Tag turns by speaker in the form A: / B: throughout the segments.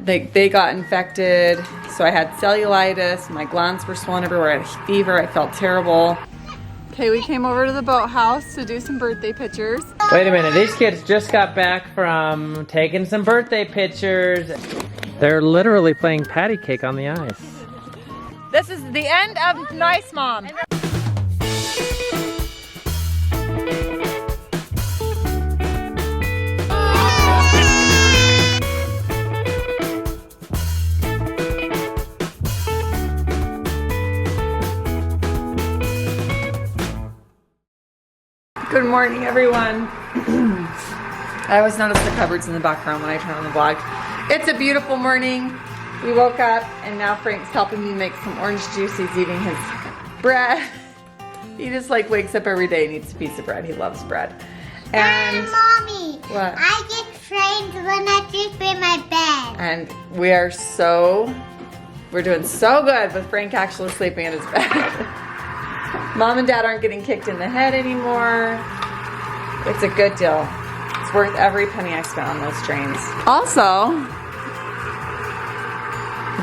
A: they got infected. So I had cellulitis, my glands were swollen everywhere, I had fever, I felt terrible. Okay, we came over to the boathouse to do some birthday pictures.
B: Wait a minute, these kids just got back from taking some birthday pictures. They're literally playing patty cake on the ice.
A: This is the end of Nice Mom. Good morning, everyone. I always notice the cupboards in the background when I turn on the vlog. It's a beautiful morning. We woke up and now Frank's helping me make some orange juice. He's eating his bread. He just like wakes up every day and eats a piece of bread. He loves bread. And
C: Mommy,
A: what?
C: I get trained when I sleep in my bed.
A: And we're doing so good with Frank actually sleeping in his bed. Mom and Dad aren't getting kicked in the head anymore. It's a good deal. It's worth every penny I spent on those trains. Also,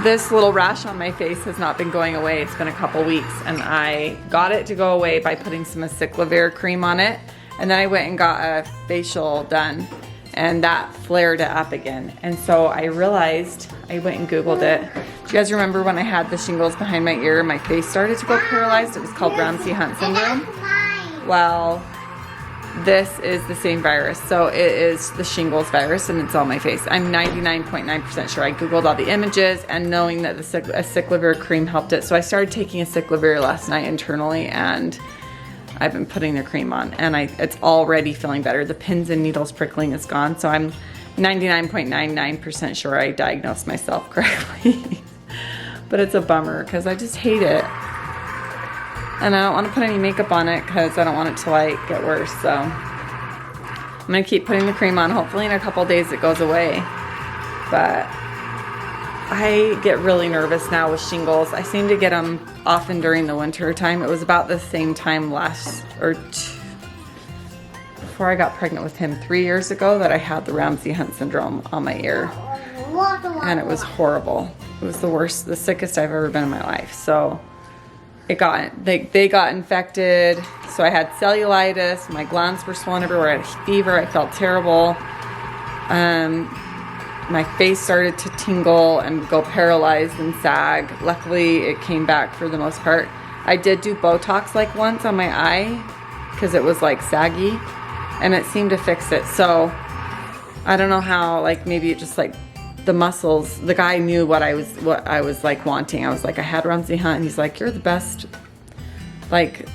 A: this little rash on my face has not been going away. It's been a couple weeks, and I got it to go away by putting some acyclovir cream on it, and then I went and got a facial done, and that flared it up again. And so I realized, I went and Googled it. Do you guys remember when I had the shingles behind my ear and my face started to go paralyzed? It was called Ramsay Hunt syndrome. Well, this is the same virus. So it is the shingles virus and it's on my face. I'm 99.9% sure. I Googled all the images and knowing that the acyclovir cream helped it. So I started taking acyclovir last night internally and I've been putting the cream on and it's already feeling better. The pins and needles prickling is gone. So I'm 99.99% sure I diagnosed myself correctly. But it's a bummer because I just hate it. And I don't want to put any makeup on it because I don't want it to like get worse. So I'm going to keep putting the cream on. Hopefully in a couple days it goes away. But I get really nervous now with shingles. I seem to get them often during the winter time. It was about the same time before I got pregnant with him 3 years ago that I had the Ramsay Hunt syndrome on my ear. And it was horrible. It was the worst, the sickest I've ever been in my life. So they got infected. So I had cellulitis, my glands were swollen everywhere, I had fever, I felt terrible. My face started to tingle and go paralyzed and sag. Luckily it came back for the most part. I did do Botox like once on my eye because it was like saggy and it seemed to fix it. So I don't know how, like maybe it just like the muscles, the guy knew what I was like wanting. I was like, I had Ramsay Hunt and he's like, you're the best like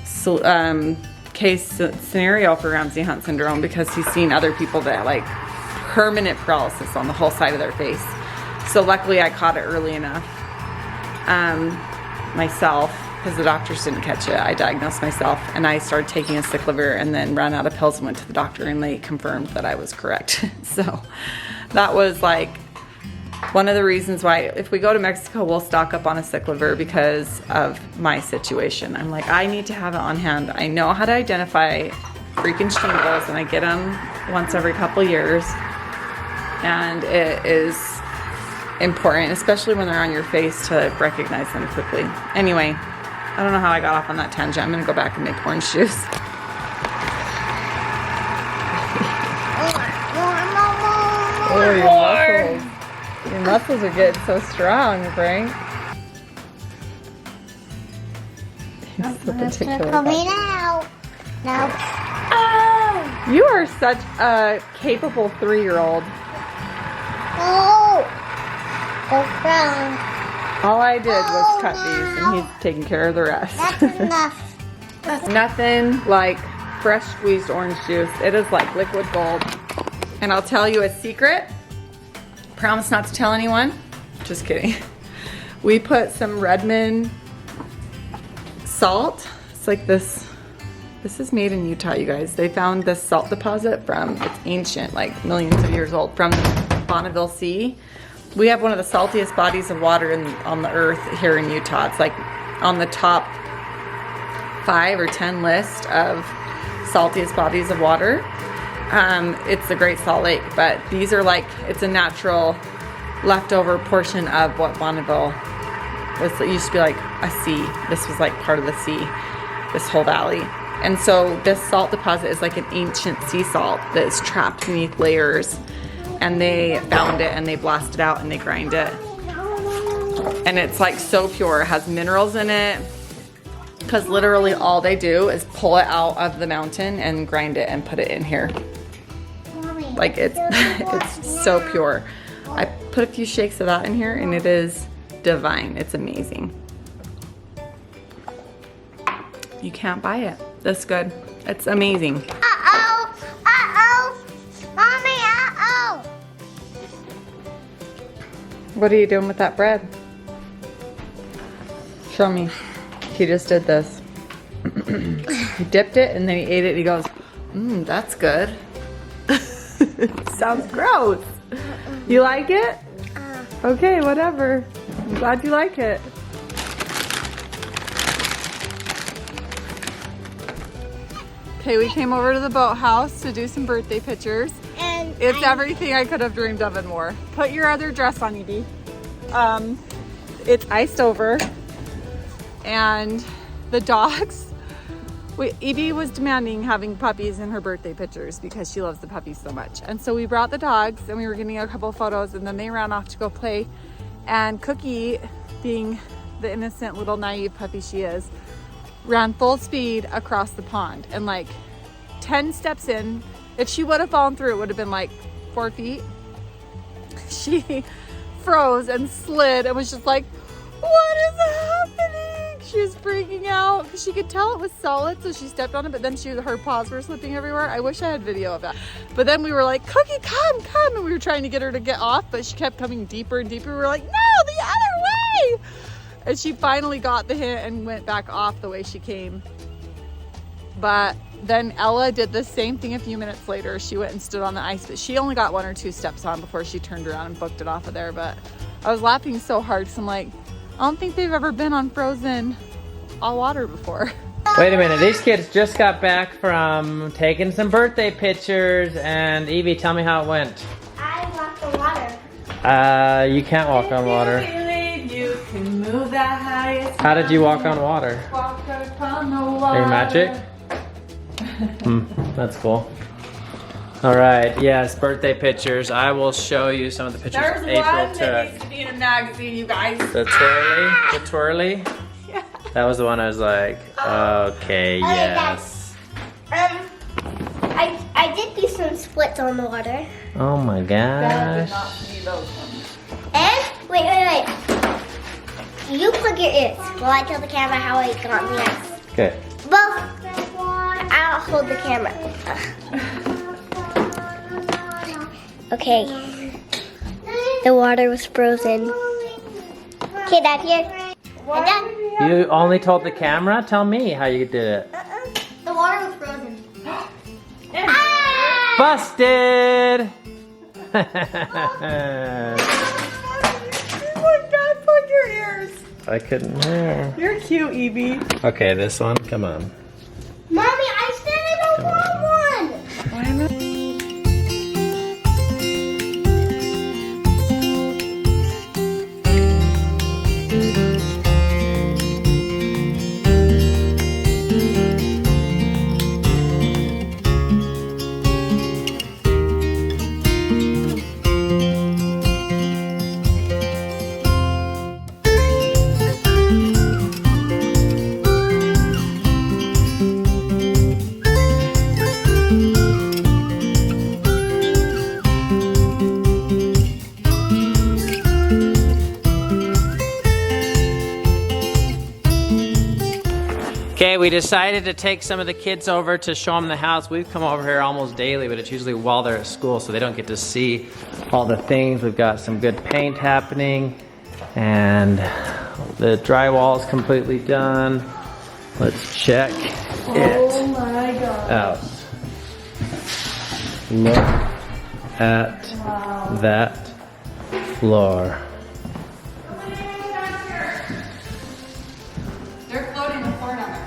A: case scenario for Ramsay Hunt syndrome because he's seen other people that like permanent paralysis on the whole side of their face. So luckily I caught it early enough myself because the doctors didn't catch it. I diagnosed myself and I started taking acyclovir and then ran out of pills and went to the doctor and they confirmed that I was correct. So that was like one of the reasons why if we go to Mexico, we'll stock up on acyclovir because of my situation. I'm like, I need to have it on hand. I know how to identify freaking shingles and I get them once every couple years. And it is important, especially when they're on your face, to recognize them quickly. Anyway, I don't know how I got off on that tangent. I'm gonna go back and make orange juice. Oh, your muscles are getting so strong, Frank. He's so particular.
C: Coming out. No.
A: Oh, you are such a capable 3-year-old.
C: Oh. Go down.
A: All I did was cut these and he's taking care of the rest.
C: That's enough.
A: Nothing like fresh squeezed orange juice. It is like liquid gold. And I'll tell you a secret. Promise not to tell anyone. Just kidding. We put some Redmond salt. It's like this. This is made in Utah, you guys. They found this salt deposit it's ancient, like millions of years old, from the Bonneville Sea. We have one of the saltiest bodies of water on the earth here in Utah. It's like on the top 5 or 10 list of saltiest bodies of water. It's the Great Salt Lake, but these are like, it's a natural leftover portion of what Bonneville was. It used to be like a sea. This was like part of the sea, this whole valley. And so this salt deposit is like an ancient sea salt that is trapped beneath layers. And they found it and they blast it out and they grind it. And it's like so pure. It has minerals in it. Because literally all they do is pull it out of the mountain and grind it and put it in here. Like it's so pure. I put a few shakes of that in here and it is divine. It's amazing. You can't buy it. This good. It's amazing.
C: Uh-oh. Uh-oh. Mommy, uh-oh.
A: What are you doing with that bread? Show me. He just did this. He dipped it and then he ate it and he goes, that's good. Sounds gross. You like it? Okay, whatever. I'm glad you like it. Okay, we came over to the boathouse to do some birthday pictures.
C: And
A: It's everything I could have dreamed of and more. Put your other dress on, Evie. It's iced over. And the dogs, Evie was demanding having puppies in her birthday pictures because she loves the puppies so much. And so we brought the dogs and we were getting a couple photos and then they ran off to go play. And Cookie, being the innocent little naive puppy she is, ran full speed across the pond and like 10 steps in. If she would have fallen through, it would have been like 4 feet. She froze and slid and was just like, what is happening? She was freaking out because she could tell it was solid, so she stepped on it, but then her paws were slipping everywhere. I wish I had video of that. But then we were like, Cookie, come, come. And we were trying to get her to get off, but she kept coming deeper and deeper. We were like, no, the other way. And she finally got the hint and went back off the way she came. But then Ella did the same thing a few minutes later. She went and stood on the ice, but she only got 1 or 2 steps on before she turned around and booked it off of there. But I was laughing so hard because I'm like, I don't think they've ever been on frozen all water before.
B: Wait a minute, these kids just got back from taking some birthday pictures, and Evie, tell me how it went.
C: I walked the water.
B: You can't walk on water.
A: You can move that high.
B: How did you walk on water?
A: Walk upon the water.
B: Your magic? That's cool. All right, yes, birthday pictures. I will show you some of the pictures
A: There's
B: April
A: one
B: took.
A: that needs to be in a magazine, you guys.
B: The twirly?
A: Yeah.
B: That was the one I was like, okay, yes.
C: I did do some splits on the water.
B: Oh my
A: Dad did
B: gosh.
A: not need those ones.
C: And, wait. You plug your ears while I tell the camera how I got on the ice.
B: Okay.
C: Both. I'll hold the camera. Okay. The water was frozen. Okay, Dad, here. And Dad.
B: You only told the camera? Tell me how you did it.
C: The water was frozen.
B: Busted!
A: Oh my God, plug your ears.
B: I couldn't hear.
A: You're cute, Evie.
B: Okay, this one, come on.
C: Mommy, I said I don't want one.
A: Why not?
B: Okay, we decided to take some of the kids over to show them the house. We've come over here almost daily, but it's usually while they're at school, so they don't get to see all the things. We've got some good paint happening, and the drywall is completely done. Let's check it out. Look at that floor.
A: They're floating the floor down there.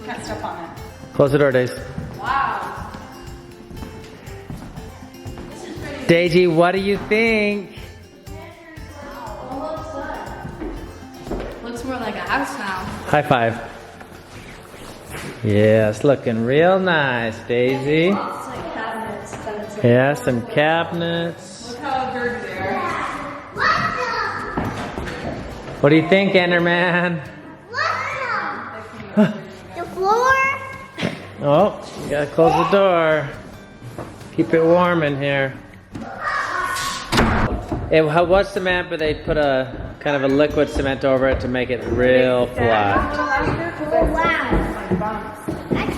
A: Can't step on it.
B: Close the door, Daisy.
A: Wow.
B: Daisy, what do you think?
D: more like a house now.
B: High five. Yeah, it's looking real nice, Daisy.
D: It's like cabinets. But it's like
B: Yeah, some cabinets.
A: Look how dirty they are.
B: What do you think, Enderman?
C: The floor.
B: Oh, you gotta close the door. Keep it warm in here. What cement, but they put a kind of a liquid cement over it to make it real flat.
C: Oh, wow.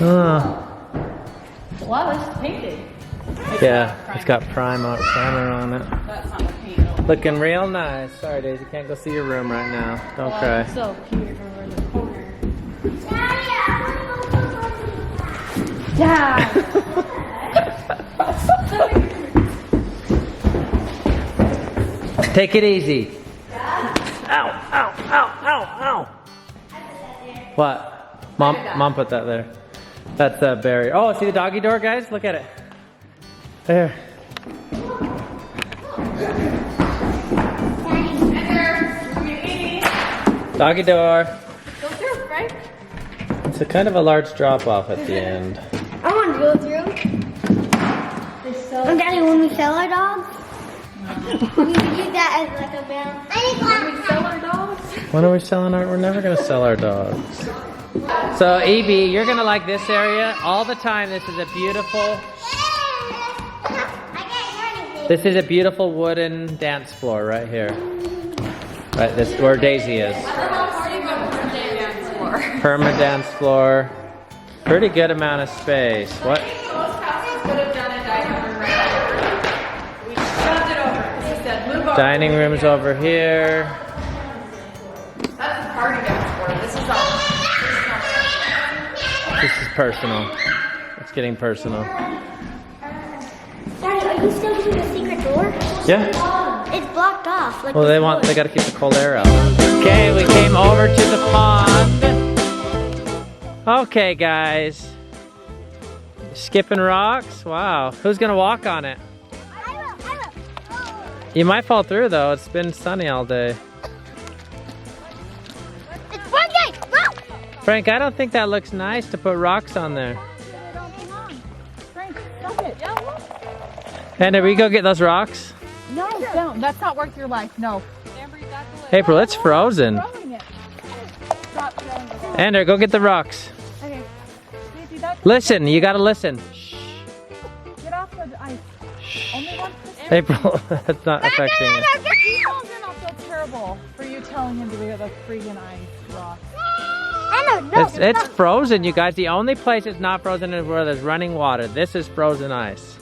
B: Oh.
A: Well, it's painted.
B: Yeah, it's got primer on it.
A: That's not the paint.
B: Looking real nice. Sorry, Daisy, can't go see your room right now. Don't cry.
D: so cute over in the corner.
C: Dad,
B: Take it easy. Ow, ow, ow, ow, ow. What? Mom put that there. That's that barrier. Oh, see the doggy door, guys? Look at it. There. Doggy door.
D: Go through, Frank.
B: It's a kind of a large drop off at the end.
C: I want to go through. And Daddy, when we sell our dogs, we could use that as like a bell.
D: Sell our dogs.
B: When are we selling our? We're never gonna sell our dogs. So Evie, you're gonna like this area all the time. This is a beautiful. This is a beautiful wooden dance floor right here. Right, this where Daisy is. Perma dance floor. Pretty good amount of space. What?
A: Most houses would have done a dining room right here. We shoved it over. He said, move over.
B: Dining room's over here.
A: That's the party dance floor. This is all.
B: This is personal. It's getting personal.
C: Daddy, are you still using the secret door?
B: Yeah.
C: It's blocked off. Like
B: Well, they gotta keep the cold air out. Okay, we came over to the pond. Okay, guys. Skipping rocks? Wow. Who's gonna walk on it?
C: I will.
B: You might fall through though. It's been sunny all day.
C: It's Frankie! Look!
B: Frank, I don't think that looks nice to put rocks on there.
D: Frank, stop it. Yeah, look.
B: And did we go get those rocks?
D: No, don't. That's not worth your life. No.
B: April, it's frozen.
D: Throwing it. Stop throwing it.
B: Ender, go get the rocks.
D: Okay. Daisy, that's
B: Listen, you gotta listen.
D: get off the ice. Only one person.
B: April, that's not affecting you.
D: He falls in, I'll feel terrible for you telling him to go get the freaking ice rock.
B: It's frozen, you guys. The only place it's not frozen is where there's running water. This is frozen ice.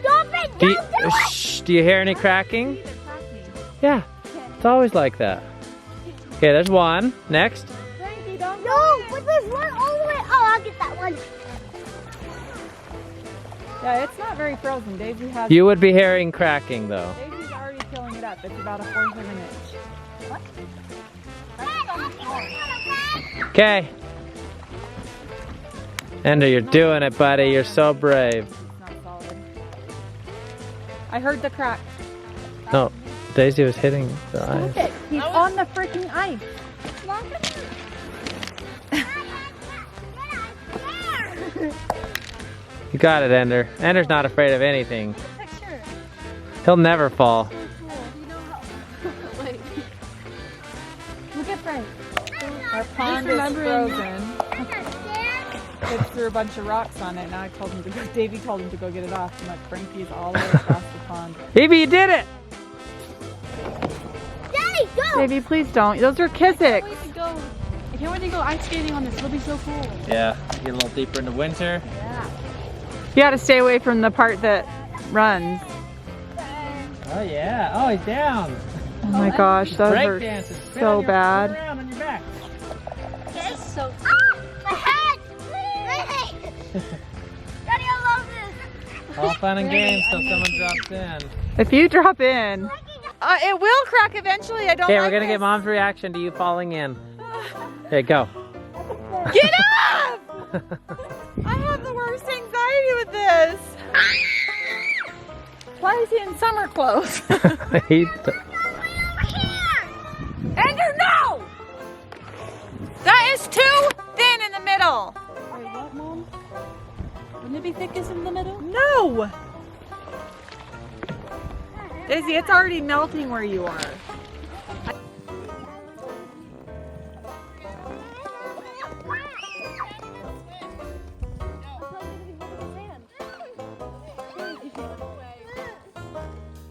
C: Stop it!
B: Do you,
C: Don't do it!
B: shh, do you hear any cracking? Yeah, it's always like that. Okay, there's one. Next.
D: Frankie, don't
C: No, but there's one all the way. Oh, I'll get that one.
D: Yeah, it's not very frozen. Daisy has.
B: You would be hearing cracking though.
D: Daisy's already filling it up. It's about a fourth of an inch. What?
B: Okay. Ender, you're doing it, buddy. You're so brave.
D: It's not solid. I heard the crack.
B: No, Daisy was hitting the ice.
D: Look it. He's on the freaking ice.
B: You got it, Ender. Ender's not afraid of anything.
D: Picture.
B: He'll never fall.
D: You know how. Wait. Look at Frank. Our pond is frozen. It threw a bunch of rocks on it. Now I told him to go. Davey told him to go get it off. And like Frankie's all the way across the pond.
B: Evie, you did it!
C: Daddy, go!
A: Davey, please don't. Those are Kisicks.
D: I can't wait to go ice skating on this. It'll be so cool.
B: Yeah, get a little deeper into winter.
D: Yeah.
A: You gotta stay away from the part that runs.
B: Oh yeah. Oh, he's down.
A: Oh my gosh, that
B: Break
A: hurts
B: dances. Spin
A: so
B: on your-
A: bad.
B: spin around on your back.
C: It's so my head! Daddy, I love this!
B: All fun and games till someone drops in.
A: If you drop in, it will crack eventually. I don't.
B: Okay,
A: like
B: we're gonna
A: this.
B: get Mom's reaction to you falling in. Okay, go.
A: Get up! I have the worst anxiety with this. Why is he in summer clothes?
B: He-
A: Andrew, no!
E: toothpick is in the middle?
D: No! Izzy, it's already melting where you are.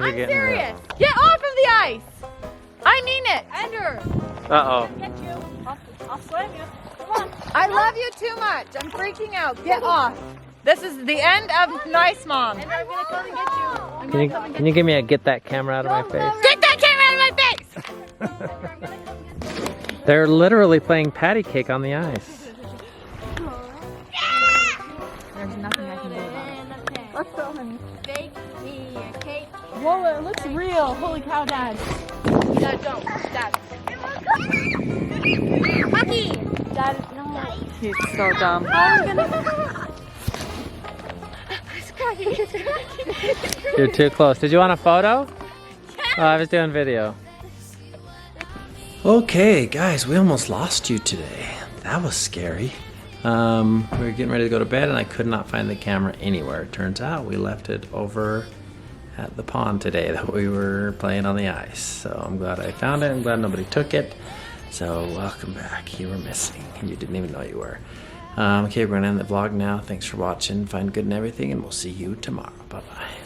B: I'm
D: Serious! Get off of the ice! I mean it!
E: Ender!
B: Uh-oh.
E: Get you. I'll slam you. Come on.
D: I love you too much. I'm freaking out. Get off. This is the end of Nice Mom.
E: Ender, I'm gonna come and get you. I'm gonna come and
B: Can you give me a get that camera out of my face?
D: Get that camera out of my face!
B: They're literally playing patty cake on the ice.
D: There's nothing I can do about it. Let's go, honey.
C: Bake me a cake.
D: Whoa, it looks real. Holy cow, Dad.
E: Dad, don't. Dad.
C: Puppy!
E: Dad, no.
A: He's so dumb.
B: You're too close. Did you want a photo? Oh, I was doing video. Okay, guys, we almost lost you today. That was scary. We were getting ready to go to bed and I could not find the camera anywhere. It turns out we left it over at the pond today that we were playing on the ice. So I'm glad I found it. I'm glad nobody took it. So welcome back. You were missing and you didn't even know you were. Okay, we're gonna end the vlog now. Thanks for watching. Find good in everything and we'll see you tomorrow. Bye-bye.